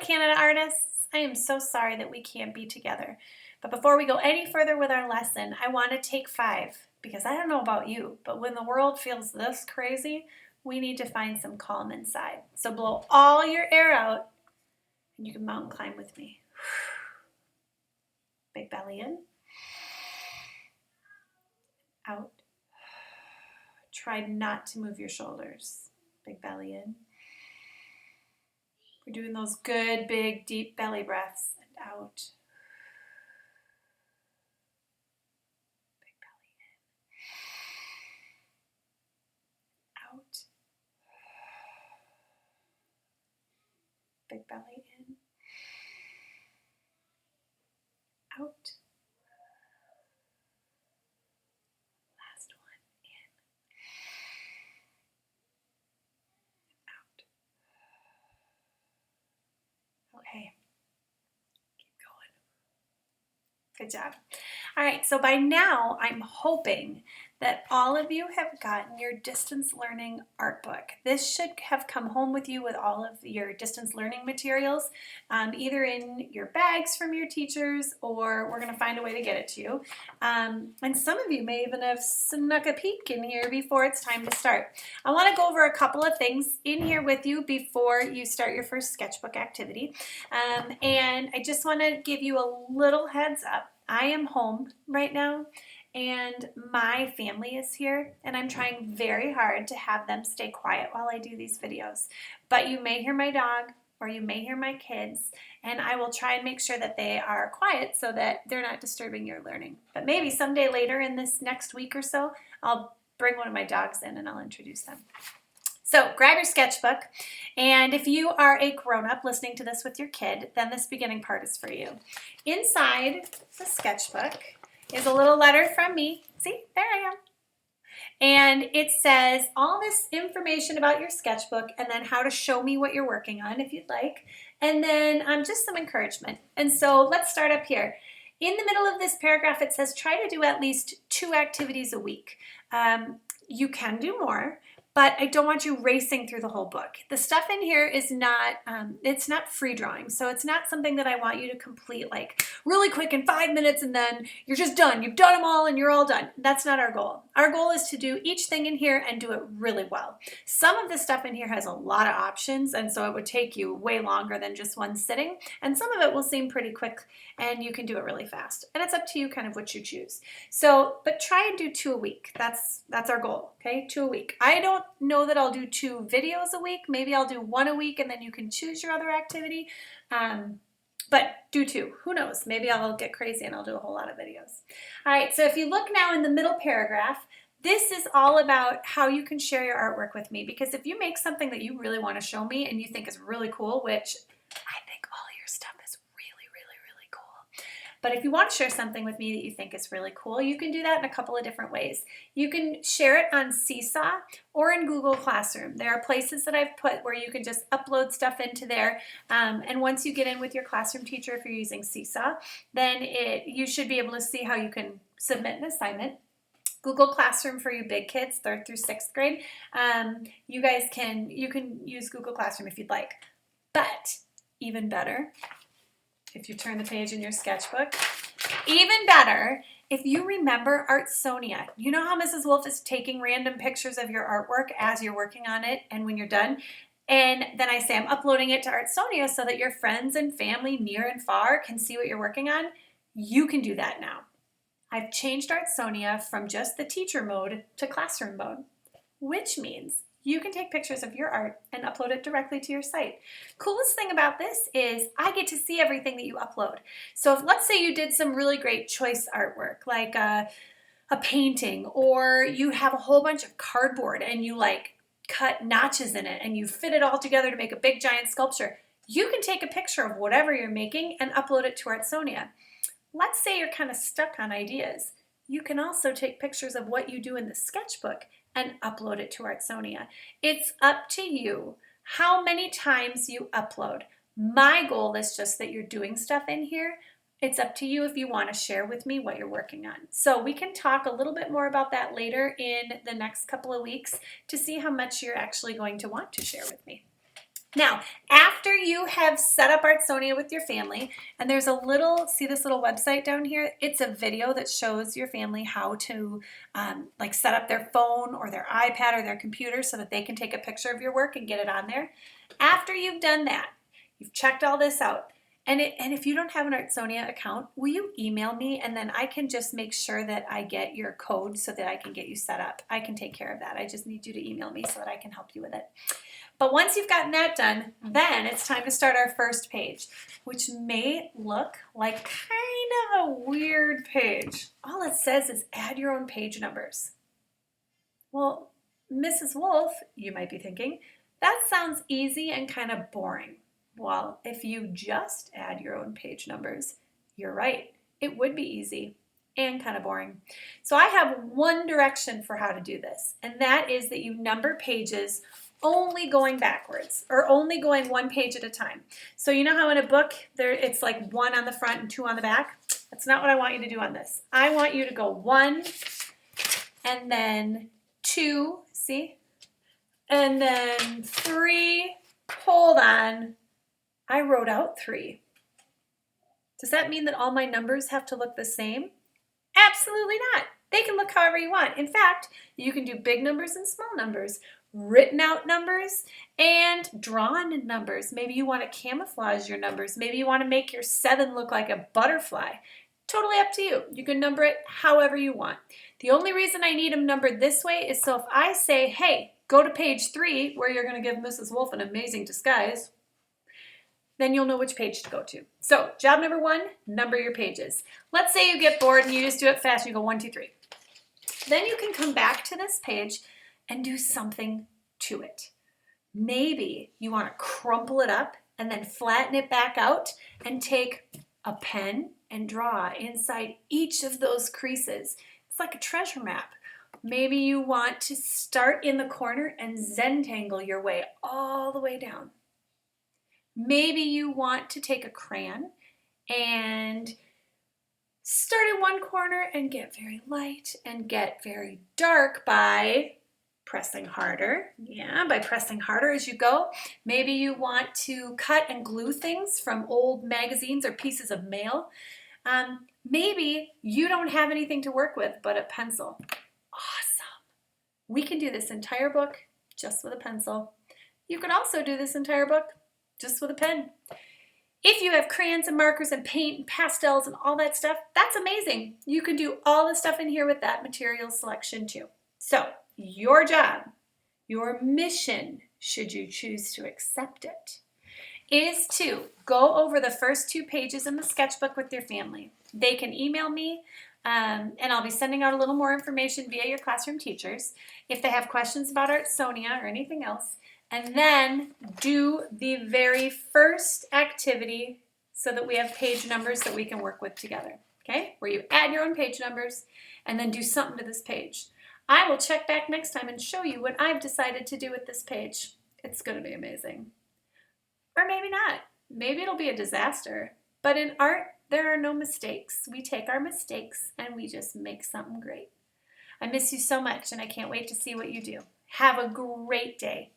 Canada artists. I am so sorry that we can't be together. But before we go any further with our lesson, I want to take 5 because I don't know about you, but when the world feels this crazy, we need to find some calm inside. So blow all your air out and you can mountain climb with me. Big belly in, out. Try not to move your shoulders. Big belly in. We're doing those good, big, deep belly breaths and out. Big belly in. Out. Big belly in. Out. Last one, in. Out. Okay. Keep going. Good job. All right, so by now I'm hoping that all of you have gotten your distance learning art book. This should have come home with you with all of your distance learning materials, either in your bags from your teachers, or we're going to find a way to get it to you. And some of you may even have snuck a peek in here before it's time to start. I want to go over a couple of things in here with you before you start your first sketchbook activity. And I just want to give you a little heads up. I am home right now and my family is here and I'm trying very hard to have them stay quiet while I do these videos. But you may hear my dog or you may hear my kids, and I will try and make sure that they are quiet so that they're not disturbing your learning. But maybe someday later in this next week or so, I'll bring one of my dogs in and I'll introduce them. So grab your sketchbook, and if you are a grown-up listening to this with your kid, then this beginning part is for you. Inside the sketchbook is a little letter from me. See, there I am. And it says all this information about your sketchbook and then how to show me what you're working on if you'd like, and then just some encouragement. And so let's start up here. In the middle of this paragraph, it says try to do at least 2 activities a week. You can do more, but I don't want you racing through the whole book. The stuff in here is not, it's not free drawing. So it's not something that I want you to complete like really quick in 5 minutes and then you're just done. You've done them all and you're all done. That's not our goal. Our goal is to do each thing in here and do it really well. Some of the stuff in here has a lot of options, and so it would take you way longer than just one sitting. And some of it will seem pretty quick and you can do it really fast. And it's up to you kind of what you choose. So, but try and do 2 a week. That's our goal, okay? 2 a week. I don't know that I'll do 2 videos a week. Maybe I'll do 1 a week and then you can choose your other activity. But do 2. Who knows? Maybe I'll get crazy and I'll do a whole lot of videos. All right, so if you look now in the middle paragraph, this is all about how you can share your artwork with me, because if you make something that you really want to show me and you think is really cool, which I think all your stuff is really, really, really cool. But if you want to share something with me that you think is really cool, you can do that in a couple of different ways. You can share it on Seesaw or in Google Classroom. There are places that I've put where you can just upload stuff into there. And once you get in with your classroom teacher, if you're using Seesaw, then you should be able to see how you can submit an assignment. Google Classroom for you big kids, 3rd through 6th grade. You can use Google Classroom if you'd like. But even better, if you turn the page in your sketchbook, even better, if you remember Artsonia. You know how Mrs. Wolf is taking random pictures of your artwork as you're working on it and when you're done? And then I say I'm uploading it to Artsonia so that your friends and family near and far can see what you're working on. You can do that now. I've changed Artsonia from just the teacher mode to classroom mode, which means you can take pictures of your art and upload it directly to your site. Coolest thing about this is I get to see everything that you upload. So if, let's say you did some really great choice artwork, like a painting, or you have a whole bunch of cardboard and you like cut notches in it and you fit it all together to make a big giant sculpture, you can take a picture of whatever you're making and upload it to Artsonia. Let's say you're kind of stuck on ideas. You can also take pictures of what you do in the sketchbook and upload it to Artsonia. It's up to you how many times you upload. My goal is just that you're doing stuff in here. It's up to you if you want to share with me what you're working on. So we can talk a little bit more about that later in the next couple of weeks to see how much you're actually going to want to share with me. Now, after you have set up Artsonia with your family, and there's a little, see this little website down here? It's a video that shows your family how to like set up their phone or their iPad or their computer so that they can take a picture of your work and get it on there. After you've done that, you've checked all this out, and if you don't have an Artsonia account, will you email me, and then I can just make sure that I get your code so that I can get you set up. I can take care of that. I just need you to email me so that I can help you with it. But once you've gotten that done, then it's time to start our first page, which may look like kind of a weird page. All it says is add your own page numbers. Well, Mrs. Wolf, you might be thinking, that sounds easy and kind of boring. Well, if you just add your own page numbers, you're right. It would be easy and kind of boring. So I have one direction for how to do this, and that is that you number pages only going backwards or only going one page at a time. So you know how in a book it's like 1 on the front and 2 on the back? That's not what I want you to do on this. I want you to go 1 and then 2, see? And then 3, hold on. I wrote out 3. Does that mean that all my numbers have to look the same? Absolutely not. They can look however you want. In fact, you can do big numbers and small numbers, written out numbers, and drawn numbers. Maybe you want to camouflage your numbers. Maybe you want to make your 7 look like a butterfly. Totally up to you. You can number it however you want. The only reason I need them numbered this way is so if I say, hey, go to page 3 where you're going to give Mrs. Wolf an amazing disguise, then you'll know which page to go to. So job number 1, number your pages. Let's say you get bored and you just do it fast and you go 1, 2, 3. Then you can come back to this page and do something to it. Maybe you want to crumple it up and then flatten it back out and take a pen and draw inside each of those creases. It's like a treasure map. Maybe you want to start in the corner and Zentangle your way all the way down. Maybe you want to take a crayon and start in one corner and get very light and get very dark by pressing harder. Yeah, by pressing harder as you go. Maybe you want to cut and glue things from old magazines or pieces of mail. Maybe you don't have anything to work with but a pencil. Awesome. We can do this entire book just with a pencil. You could also do this entire book just with a pen. If you have crayons and markers and paint and pastels and all that stuff, that's amazing. You can do all the stuff in here with that material selection too. So your job, your mission, should you choose to accept it, is to go over the first 2 pages in the sketchbook with your family. They can email me, and I'll be sending out a little more information via your classroom teachers if they have questions about Artsonia or anything else. And then do the very first activity so that we have page numbers that we can work with together, okay? Where you add your own page numbers and then do something to this page. I will check back next time and show you what I've decided to do with this page. It's going to be amazing. Or maybe not. Maybe it'll be a disaster. But in art, there are no mistakes. We take our mistakes and we just make something great. I miss you so much and I can't wait to see what you do. Have a great day.